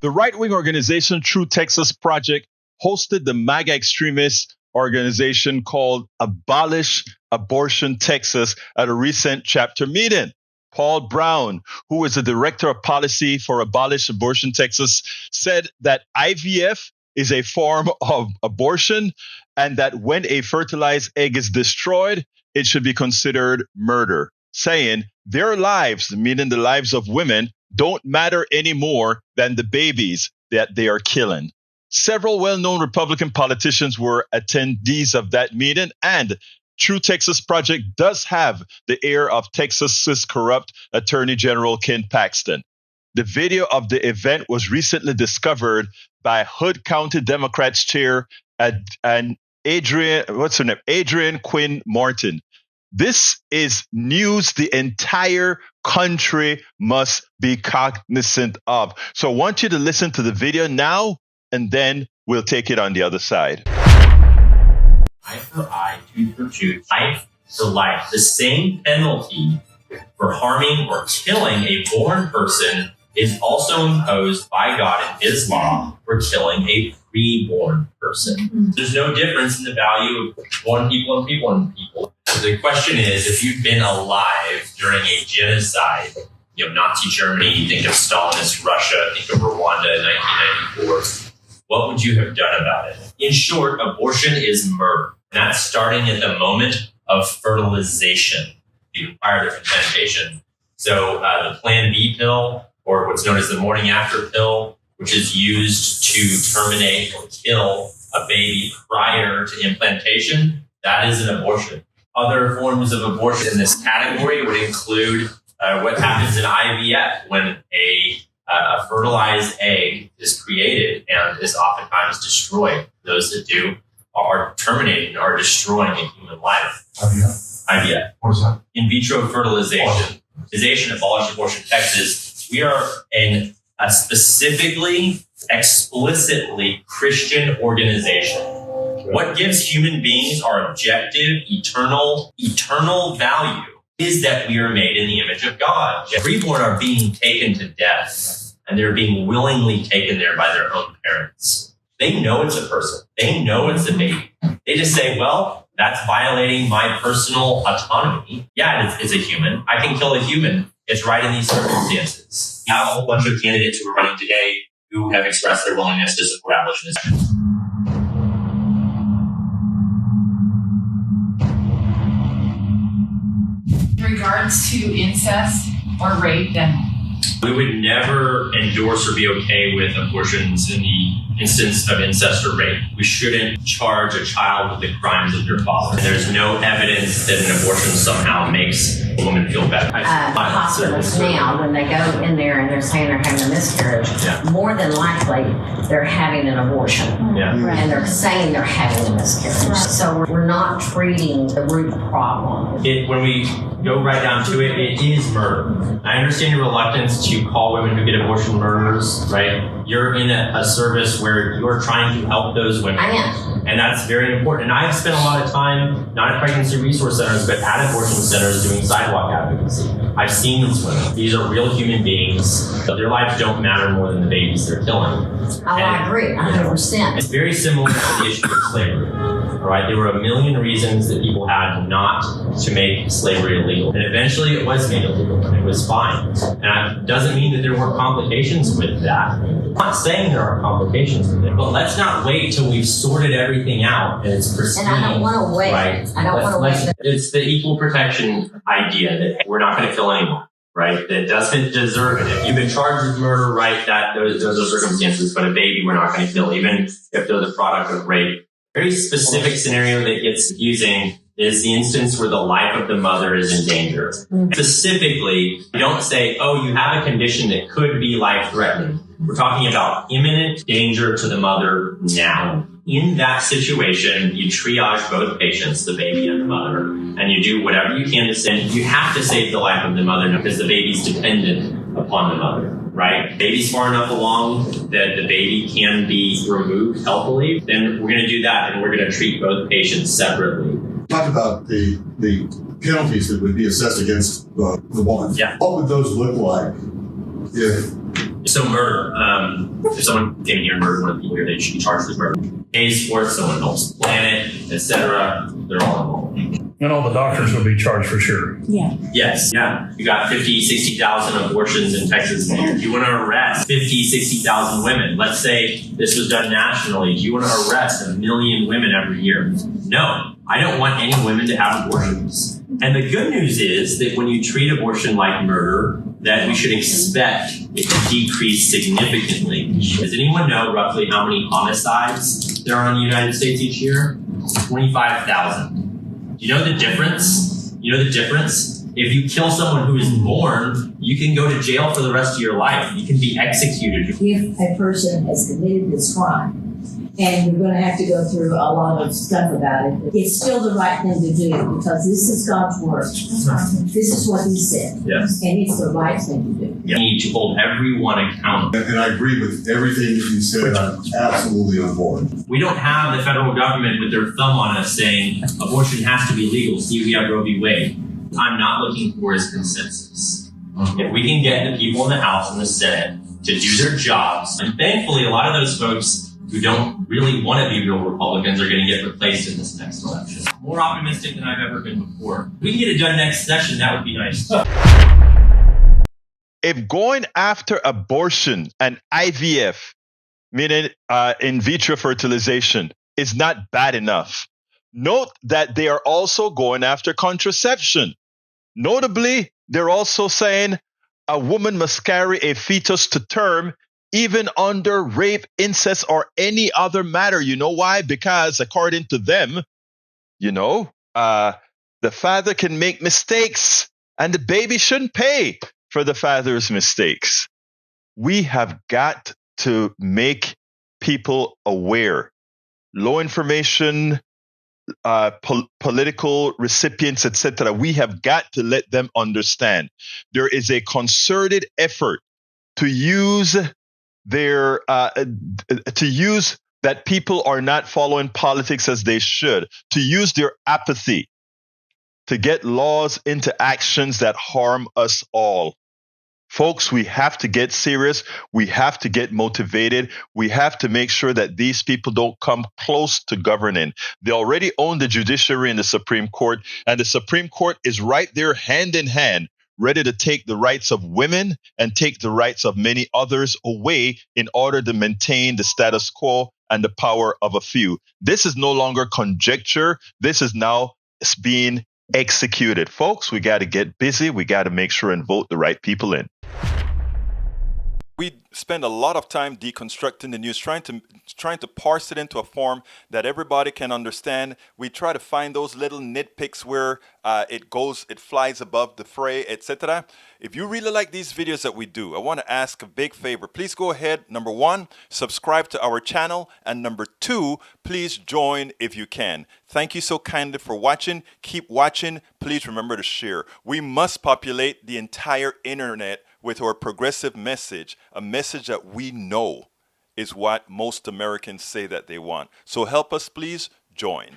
The right-wing organization True Texas Project hosted the MAGA extremist organization called Abolish Abortion Texas at a recent chapter meeting. Paul Brown, who is the director of policy for Abolish Abortion Texas, said that IVF is a form of abortion and that when a fertilized egg is destroyed, it should be considered murder, saying their lives, meaning the lives of women, don't matter any more than the babies that they are killing. Several well-known Republican politicians were attendees of that meeting, and True Texas Project does have the ear of Texas's corrupt Attorney General Ken Paxton. The video of the event was recently discovered by Hood County Democrats chair and Adrienne Quinn Martin. This is news the entire country must be cognizant of. So I want you to listen to the video now, and then we'll take it on the other side. Eye for eye, tooth for tooth, life for life. The same penalty for harming or killing a born person is also imposed by God in his law for killing a preborn person. There's no difference in the value of one people and people. So the question is, if you've been alive during a genocide, Nazi Germany, think of Stalinist Russia, think of Rwanda in 1994, what would you have done about it? In short, abortion is murder. And that's starting at the moment of fertilization, prior to implantation. So the Plan B pill, or what's known as the morning after pill, which is used to terminate or kill a baby prior to implantation, that is an abortion. Other forms of abortion in this category would include what happens in IVF when a fertilized egg is created and is oftentimes destroyed. Those that do are terminating or destroying a human life. IVF. What is that? In vitro fertilization. Organization Abolish Abortion Texas. We are a specifically, explicitly Christian organization. What gives human beings our objective, eternal value is that we are made in the image of God. Preborn are being taken to death, and they're being willingly taken there by their own parents. They know it's a person. They know it's a baby. They just say, well, that's violating my personal autonomy. Yeah, it's a human. I can kill a human. It's right in these circumstances. We have a whole bunch of candidates who are running today who have expressed their willingness to support abolitionism. In regards to incest or rape, then we would never endorse or be okay with abortions in the instance of incest or rape. We shouldn't charge a child with the crimes of their father. There's no evidence that an abortion somehow makes a woman feel better. Hospitals now, when they go in there and they're saying they're having a miscarriage, more than likely they're having an abortion. And they're saying they're having a miscarriage. So we're not treating the root problem. When we go right down to it, it is murder. I understand your reluctance to call women who get abortion murderers, right? You're in a service where you're trying to help those women. I am. And that's very important. And I've spent a lot of time, not at pregnancy resource centers, but at abortion centers doing sidewalk advocacy. I've seen these women. These are real human beings. Their lives don't matter more than the babies they're killing. I agree, 100%. It's very similar to the issue of slavery. All right, there were a million reasons that people had not to make slavery illegal. And eventually it was made illegal and it was fine. And it doesn't mean that there weren't complications with that. I'm not saying there are complications with it, but let's not wait till we've sorted everything out and it's pristine. And I don't want to wait. Right? I don't want to wait. It's the equal protection idea that we're not going to kill anyone. Right, that doesn't deserve it. If you've been charged with murder, right, that those are circumstances, but a baby we're not going to kill, even if they're the product of rape. Very specific scenario that gets confusing is the instance where the life of the mother is in danger. Specifically, you don't say, oh, you have a condition that could be life-threatening. We're talking about imminent danger to the mother now. In that situation, you triage both patients, the baby and the mother, and you do whatever you can to save. You have to save the life of the mother because the baby's dependent upon the mother, right? Baby's far enough along that the baby can be removed healthily, then we're going to do that and we're going to treat both patients separately. Talk about the penalties that would be assessed against the woman. Yeah. What would those look like if So murder, if someone came in here and murdered one of the people here, they should be charged with murder. Pays for it, someone helps plan it, etc. They're all involved. And all the doctors will be charged for sure. Yeah. Yes, yeah. You got 50, 60,000 abortions in Texas. Do you want to arrest 50, 60,000 women? Let's say this was done nationally. Do you want to arrest 1 million women every year? No. I don't want any women to have abortions. And the good news is that when you treat abortion like murder, that we should expect it to decrease significantly. Does anyone know roughly how many homicides there are in the United States each year? 25,000. Do you know the difference? You know the difference? If you kill someone who is born, you can go to jail for the rest of your life. You can be executed. If a person has committed this crime, and you're going to have to go through a lot of stuff about it, it's still the right thing to do because this is God's word. This is what He said. Yes. And it's the right thing to do. You need to hold everyone accountable. And I agree with everything that you said. I'm absolutely on board. We don't have the federal government with their thumb on us saying abortion has to be legal. See, we have Roe v. Wade. I'm not looking for is consensus. If we can get the people in the House and the Senate to do their jobs, and thankfully a lot of those folks who don't really want to be real Republicans are going to get replaced in this next election. More optimistic than I've ever been before. If we can get it done next session, that would be nice. If going after abortion and IVF, meaning in vitro fertilization, is not bad enough, note that they are also going after contraception. Notably, they're also saying a woman must carry a fetus to term even under rape, incest, or any other matter. You know why? Because according to them, the father can make mistakes and the baby shouldn't pay for the father's mistakes. We have got to make people aware. Low information, political recipients, etc. We have got to let them understand there is a concerted effort to use that people are not following politics as they should, to use their apathy to get laws into actions that harm us all. Folks, we have to get serious. We have to get motivated. We have to make sure that these people don't come close to governing. They already own the judiciary and the Supreme Court, and the Supreme Court is right there hand in hand, ready to take the rights of women and take the rights of many others away in order to maintain the status quo and the power of a few. This is no longer conjecture. This is now being executed. Folks, we got to get busy. We got to make sure and vote the right people in. We spend a lot of time deconstructing the news, trying to parse it into a form that everybody can understand. We try to find those little nitpicks where it flies above the fray, etc. If you really like these videos that we do, I want to ask a big favor. Please go ahead. Number 1, subscribe to our channel. And number 2, please join if you can. Thank you so kindly for watching. Keep watching. Please remember to share. We must populate the entire internet with our progressive message, a message that we know is what most Americans say that they want. So help us, please join.